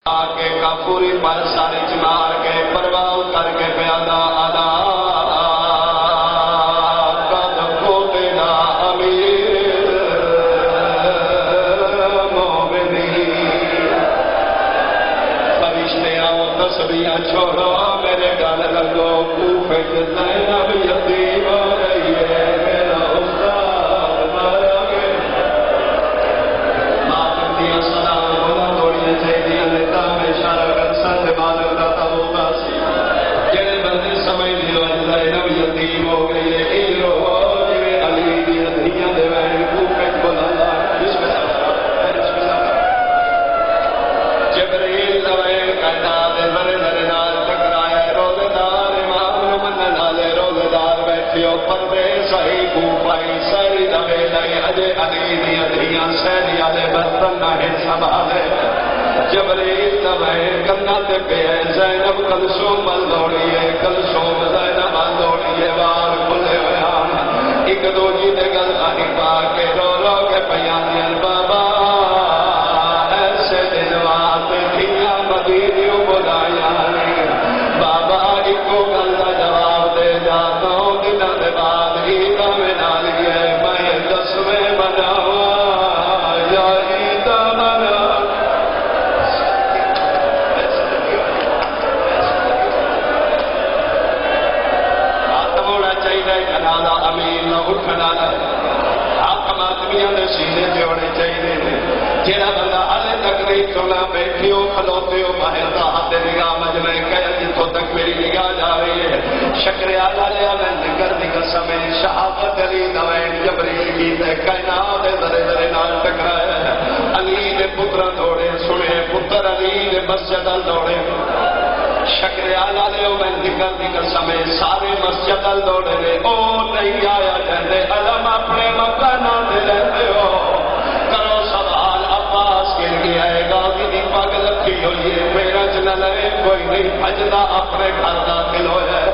آکے کافوری پر ساری چمار کے پرواہ کر کے پیادا ادا قد کھوتنا امیر مومنین فرشتے آؤ تسبیحاں چھوڑو میرے گل لگو کوفے کے زینب یتیم ہو رہی ہے میرا استاد مارا گیا ماں بندیاں سلام بولا دوڑیاں چاہیے یتیم ہو گئی ہے علی دی دھیاں دے وین کوفے بولا جبریل دوین کہتا دے ذرے ذرے نال ٹکرایا روزے دار امام نو منن والے روزے دار بیٹھیو پردے صحیح کوفائی سری دوے لئی اجے علی دی دھیاں سری والے برتن نہ سنبھالے جبریل دوین کنا تے پہ زینب کلثوم ول دوڑی ہے کلثوم زینب ول دوڑی ہے وار کھلے بیان ایک دو جی دے گل آنی پا کے رو رو کے پیانیاں بابا ایسے دن وات دھیاں مدینیوں بلایا بابا ایکو گل دا جواب دے جاتا ہوں دنہ دے بعد عیدہ میں ڈال گیا میں 10ویں مناوا یا عیدہ منا جنازہ امین نہ اٹھنا حاکم آدمیاں نے سینے جوڑے چاہیے جہاں بندہ ہلے تک نہیں سنا بیٹھے ہو کھلوتے ہو باہر دا ہاتھ نگاہ مجمع کہ جتوں تک میری نگاہ جا رہی ہے شکر اعلی لیا میں ذکر دی قسم شہادت علی دوین جبریل کی تے کائنات ذرے ذرے نال ٹکرایا علی دے پتر دوڑے سنے پتر علی دے مسجد دوڑے شکر اعلی لے میں ذکر دی قسم سارے مسجد دوڑے نے او نہیں آیا کہتے علم اپنے مکانات رہتے ہو کرو سوال عباس گر گیا ہے غازی دی پگ لکھی ہوئی ہے میرا جنہ لے کوئی نہیں بھجدا اپنے گھر داخل ہویا ہے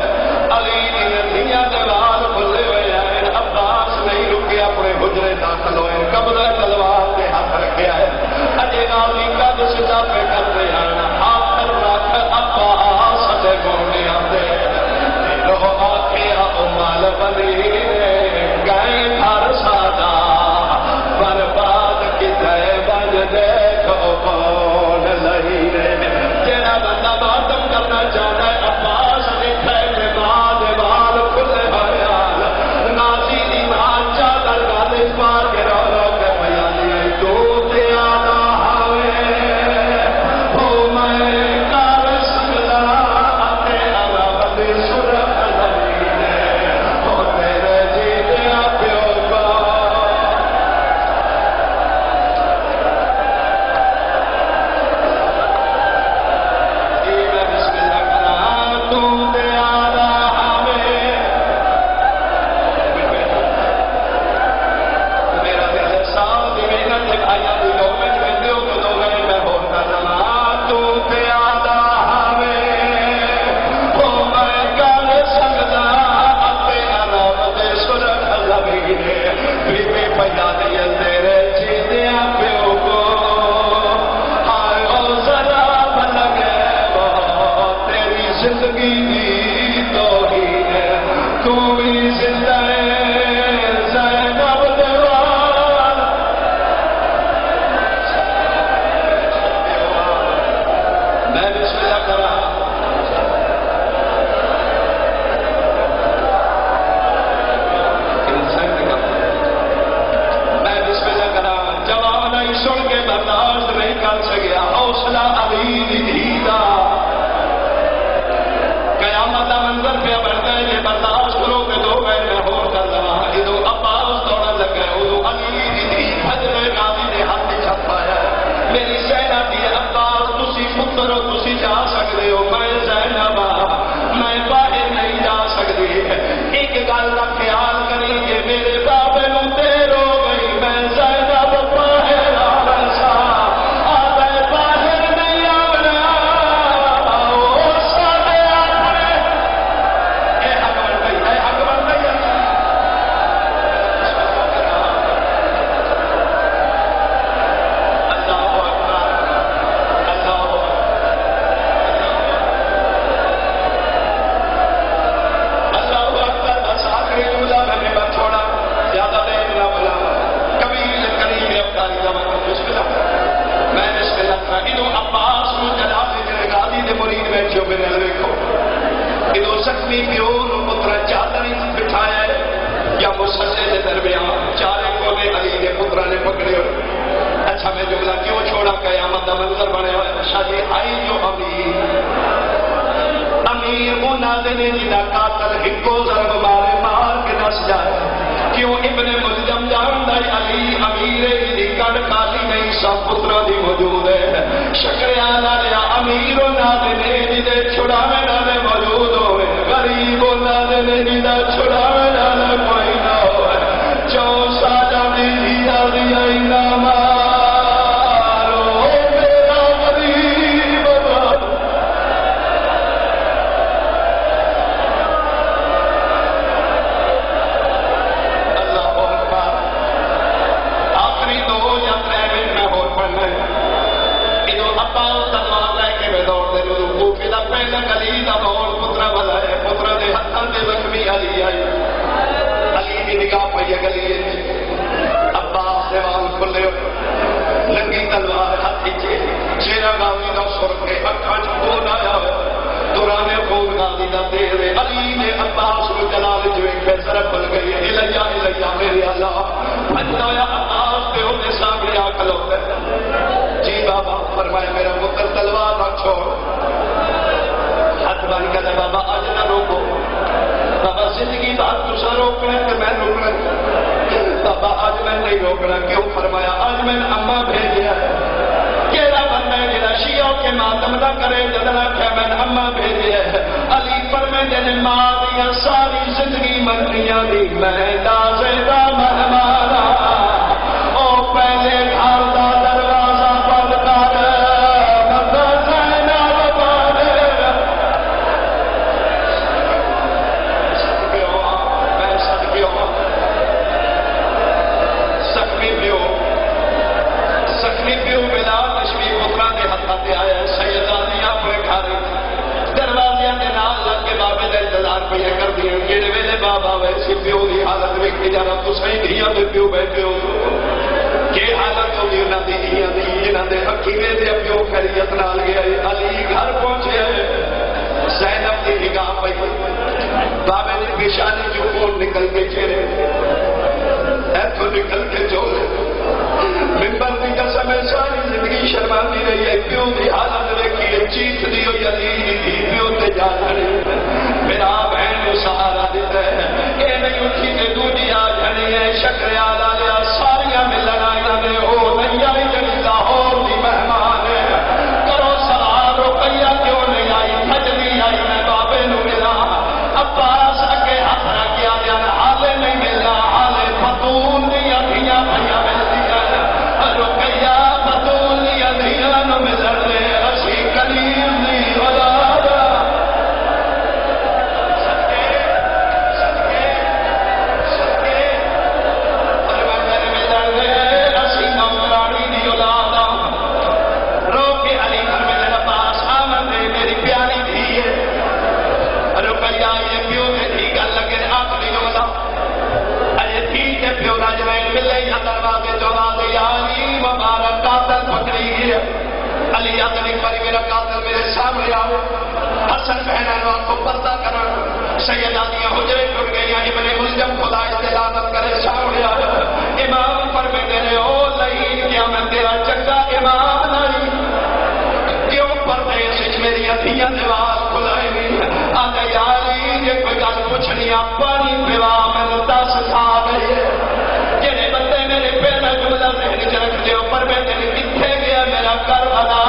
علی دی ندیاں دیوار کھلے ہوئے ہیں عباس نہیں رکے اپنے حجرے داخل ہوئے قبضہ تلوار کے ہاتھ رکھے ہے اجے غازی کا دستا پہ کرتے ہیں آخر رکھ عباس دے گونے آتے لو آخیا مال بنی گئے گھر سادا برباد کتے بج دیکھو کون لہی رے جیڑا بندہ ماتم کرنا چاہتا ہے عباس لکھے کہ بعد بال کھلے بیان نازی دی مان چادر گالے پار کے رو رو کے بیانی تو تے آنا ہوئے ہو میں کار سکتا اتے عرب دی سرخ میری سینا دی عباس تسی پتر ہو تسی جا نے جنہ قاتل ہکو ضرب مارے مار کے نس جائے کیوں ابن ملجم جاندا علی امیر دی کڑ خالی نہیں سب پترا دی موجود ہے شکریہ لیا امیر نہ نے دے چھڑاوے والے موجود ہوئے غریب نہ نے جدا چھڑاوے والے کوئی نہ ہوئے جو ساجا دی دیا دیا انعام لنگی تلوار ہاتھ شیرا گاوی کا سر کے اکھان خون آیا دوران خون گاوی کا دیر علی نے عباس کو جلال جو ایک طرف بن گئی الیا الیا میرے اللہ بنایا عباس پہ ہونے سامنے آ کھلوتے جی بابا فرمایا میرا پتر تلوار نہ چھوڑ ہاتھ بن کے بابا آج نہ روکو بابا زندگی بات تجھے روکنا ہے تو میں روکنا بابا آج میں نہیں روکنا کیوں فرمایا آج میں نے اماں بھیجیا ہے کیڑا بندہ ہے جڑا شیعوں کے ماتم نہ کرے جدنا کہ میں نے اماں بھیجیا ہے علی فرمائے نے ماں دیا ساری زندگی منیاں دی میں دازے دا مہمانا او پہلے گھر دا دروازہ بند کر کر دیا کہڑے ویلے بابا ویسے پیو کی حالت ویکھی جانا تو صحیح دھیاں دے پیو بیٹھے ہو کہ حالت ہوگی انہوں کی دھیاں دی انہوں نے حکیمے دے پیو خیریت نال گیا علی گھر پہنچے زینب کی نگاہ پئی بابے نے پیشانی جو خون نکل کے چہرے ایتھوں نکل کے چولے ممبر کی قسم ساری زندگی شرماندی رہی ہے پیو کی حالت ویکھی چیخ دی ہوئی علی دی پیو تے جا کھڑی میرا بہن کو سہارا دیتا ہے اے نہیں اٹھی تے دوجی آ جانی ہے شکریہ لیا ساریاں ملن آئیاں نے ہو نہیں آئی جڑی لاہور دی مہمان ہے کرو سلام روپیہ کیوں نہیں آئی مجلی آئی میں بابے نو ملا عباس اگے ہاتھ رکھ کے آ حالے نہیں ملنا حالے فتون دیا دھیاں بھیا ملتی ہے روپیہ فتون دیا دھیاں نو ملن دے اسی کلیم دی ولاد علی آدمی باری میرا قاتل میرے سامنے آؤ حسن بہنوں کو پردہ کرنا سیدانیاں حجرے ٹوٹ گئی ابن ملجم خدا استعانت کرے سامنے آیا امام پر میں تیرے او لئین کیا میں تیرا چنگا امام نہیں کیوں پردے سے میری ادھیاں دیوار کھلائے نہیں آدھے یاری یہ کوئی گل پوچھنی پانی پیوا میں 10 سال ہے جنہیں بندے میرے پہلا جملہ ذہن چ رکھ دے پر میں تیرے کتنے گیا میرا کر ادا